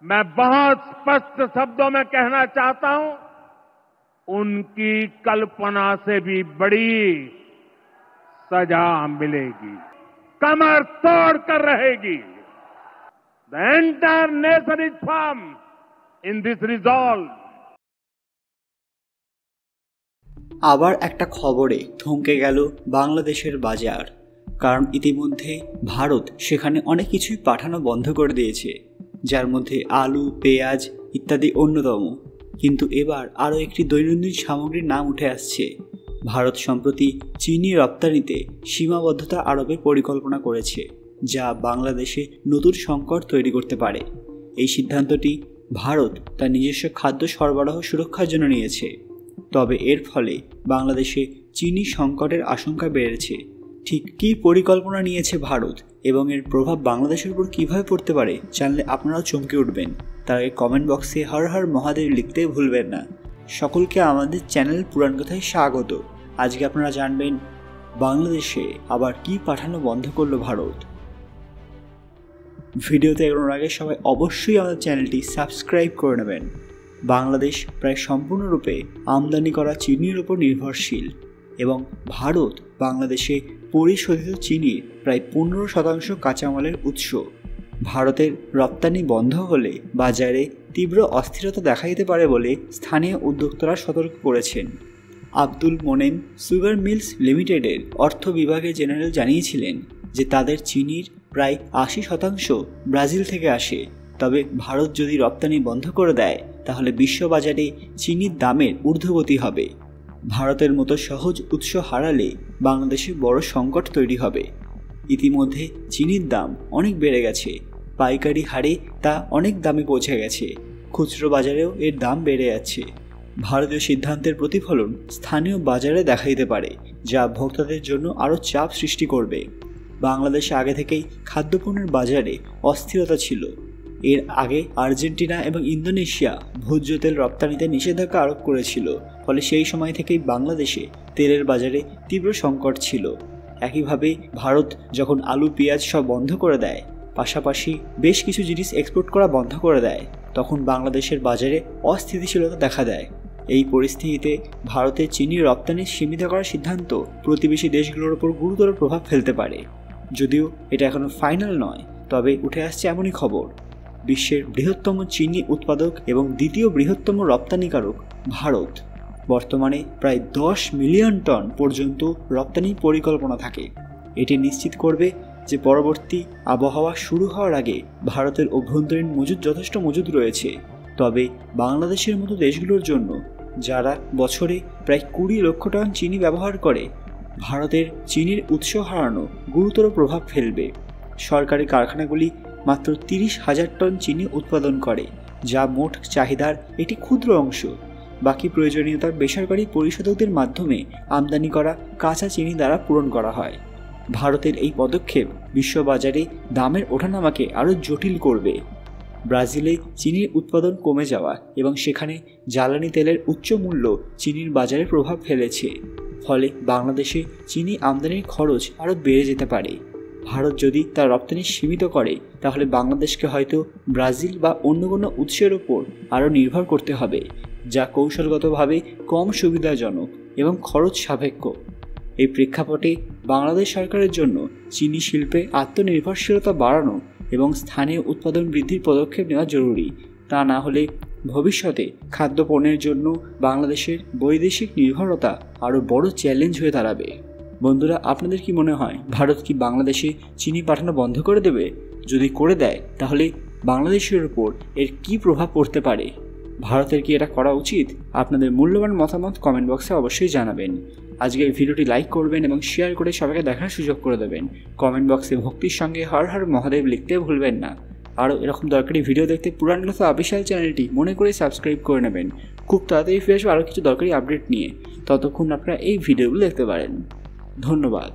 मैं बहुत स्पष्ट शब्दों में कहना चाहता हूं, उनकी कल्पना से भी बड़ी सजा मिलेगी, कमर तोड़ कर रहेगी। The entire nation is firm in this resolve. আবার একটা খবরে থমকে গেল বাংলাদেশের বাজার, কারণ ইতিমধ্যে ভারত সেখানে অনেক কিছুই পাঠানো বন্ধ করে দিয়েছে, যার মধ্যে আলু, পেঁয়াজ ইত্যাদি অন্যতম। কিন্তু এবার আরও একটি দৈনন্দিন সামগ্রীর নাম উঠে আসছে। ভারত সম্প্রতি চিনি রপ্তানিতে সীমাবদ্ধতা আরোপের পরিকল্পনা করেছে, যা বাংলাদেশে নতুন সংকট তৈরি করতে পারে। এই সিদ্ধান্তটি ভারত তার নিজস্ব খাদ্য সরবরাহ সুরক্ষার জন্য নিয়েছে। তবে এর ফলে বাংলাদেশে চিনি সংকটের আশঙ্কা বেড়েছে। ঠিক কী পরিকল্পনা নিয়েছে ভারত এবং এর প্রভাব বাংলাদেশের উপর কীভাবে পড়তে পারে জানলে আপনারাও চমকে উঠবেন। তার আগে কমেন্ট বক্সে হর হর মহাদেব লিখতে ভুলবেন না। সকলকে আমাদের চ্যানেল পুরাণ কথায় স্বাগত। আজকে আপনারা জানবেন বাংলাদেশে আবার কি পাঠানো বন্ধ করলো ভারত। ভিডিওতে এগোনোর আগে সবাই অবশ্যই আমাদের চ্যানেলটি সাবস্ক্রাইব করে নেবেন। বাংলাদেশ প্রায় সম্পূর্ণরূপে আমদানি করা চিনির উপর নির্ভরশীল এবং ভারত বাংলাদেশে পরিশোধিত চিনির প্রায় 15% কাঁচামালের উৎস। ভারতের রপ্তানি বন্ধ হলে বাজারে তীব্র অস্থিরতা দেখা দিতে পারে বলে স্থানীয় উদ্যোক্তারা সতর্ক করেছেন। আব্দুল মোনেম সুগার মিলস লিমিটেডের অর্থ বিভাগের জেনারেল জানিয়েছিলেন যে তাদের চিনির প্রায় 80% ব্রাজিল থেকে আসে। তবে ভারত যদি রপ্তানি বন্ধ করে দেয় তাহলে বিশ্ববাজারে চিনির দামের ঊর্ধ্বগতি হবে। ভারতের মতো সহজ উৎস হারালে বাংলাদেশে বড় সংকট তৈরি হবে। ইতিমধ্যে চিনির দাম অনেক বেড়ে গেছে, পাইকারি হারে তা অনেক দামে পৌঁছে গেছে, খুচরো বাজারেও এর দাম বেড়ে যাচ্ছে। ভারতীয় সিদ্ধান্তের প্রতিফলন স্থানীয় বাজারে দেখা দিতে পারে, যা ভোক্তাদের জন্য আরও চাপ সৃষ্টি করবে। বাংলাদেশে আগে থেকেই খাদ্যপণ্যের বাজারে অস্থিরতা ছিল। এর আগে আর্জেন্টিনা এবং ইন্দোনেশিয়া ভোজ্য তেল রপ্তানিতে নিষেধাজ্ঞা আরোপ করেছিল, ফলে সেই সময় থেকেই বাংলাদেশে তেলের বাজারে তীব্র সংকট ছিল। একইভাবে ভারত যখন আলু, পেঁয়াজ সব বন্ধ করে দেয়, পাশাপাশি বেশ কিছু জিনিস এক্সপোর্ট করা বন্ধ করে দেয়, তখন বাংলাদেশের বাজারে অস্থিতিশীলতা দেখা দেয়। এই পরিস্থিতিতে ভারতের চিনি রপ্তানি সীমিত করার সিদ্ধান্ত প্রতিবেশী দেশগুলোর ওপর গুরুতর প্রভাব ফেলতে পারে। যদিও এটা এখনও ফাইনাল নয়, তবে উঠে আসছে এমনই খবর বিশ্বের বৃহত্তম চিনি উৎপাদক এবং দ্বিতীয় বৃহত্তম রপ্তানিকারক ভারত বর্তমানে প্রায় 10 মিলিয়ন টন পর্যন্ত রপ্তানির পরিকল্পনা থাকে। এটি নিশ্চিত করবে যে পরবর্তী আবহাওয়া শুরু হওয়ার আগে ভারতের অভ্যন্তরীণ মজুদ যথেষ্ট মজুদ রয়েছে। তবে বাংলাদেশের মতো দেশগুলোর জন্য, যারা বছরে প্রায় 20 লক্ষ টন চিনি ব্যবহার করে, ভারতের চিনির উৎস হারানো গুরুতর প্রভাব ফেলবে। সরকারি কারখানাগুলি মাত্র 30,000 টন চিনি উৎপাদন করে, যা মোট চাহিদার একটি ক্ষুদ্র অংশ। বাকি প্রয়োজনীয়তা বেসরকারি পরিশোধকদের মাধ্যমে আমদানি করা কাঁচা চিনি দ্বারা পূরণ করা হয়। ভারতের এই পদক্ষেপ বিশ্ববাজারে দামের ওঠানামাকে আরও জটিল করবে। ব্রাজিলে চিনির উৎপাদন কমে যাওয়া এবং সেখানে জ্বালানি তেলের উচ্চ মূল্য চিনির বাজারে প্রভাব ফেলেছে, ফলে বাংলাদেশে চিনি আমদানির খরচ আরও বেড়ে যেতে পারে। ভারত যদি তার রপ্তানি সীমিত করে তাহলে বাংলাদেশকে হয়তো ব্রাজিল বা অন্য কোনো উৎসের ওপর আরও নির্ভর করতে হবে, যা কৌশলগতভাবে কম সুবিধাজনক এবং খরচ সাপেক্ষ। এই প্রেক্ষাপটে বাংলাদেশ সরকারের জন্য চিনি শিল্পে আত্মনির্ভরশীলতা বাড়ানো এবং স্থানীয় উৎপাদন বৃদ্ধির পদক্ষেপ নেওয়া জরুরি। তা না হলে ভবিষ্যতে খাদ্যপণ্যের জন্য বাংলাদেশের বৈদেশিক নির্ভরতা আরও বড় চ্যালেঞ্জ হয়ে দাঁড়াবে। বন্ধুরা, আপনাদের কি মনে হয় ভারত কি বাংলাদেশে চিনি পাঠানো বন্ধ করে দেবে? যদি করে দেয় তাহলে বাংলাদেশের উপর এর কি প্রভাব পড়তে পারে? ভারতের কি এটা করা উচিত? আপনাদের মূল্যবান মতামত কমেন্ট বক্সে অবশ্যই জানাবেন। আজকে এই ভিডিওটি লাইক করবেন এবং শেয়ার করে সবাইকে দেখার সুযোগ করে দেবেন। কমেন্ট বক্সে ভক্তির সঙ্গে হর হর মহাদেব লিখতে ভুলবেন না। আরও এরকম দরকারি ভিডিও দেখতে পুরাণ কথা অফিসিয়াল চ্যানেলটি মনে করে সাবস্ক্রাইব করে নেবেন। খুব তাড়াতাড়ি ফিরে আসবো আরও কিছু দরকারি আপডেট নিয়ে। ততক্ষণ আপনারা এই ভিডিওগুলো দেখতে পারেন। ধন্যবাদ।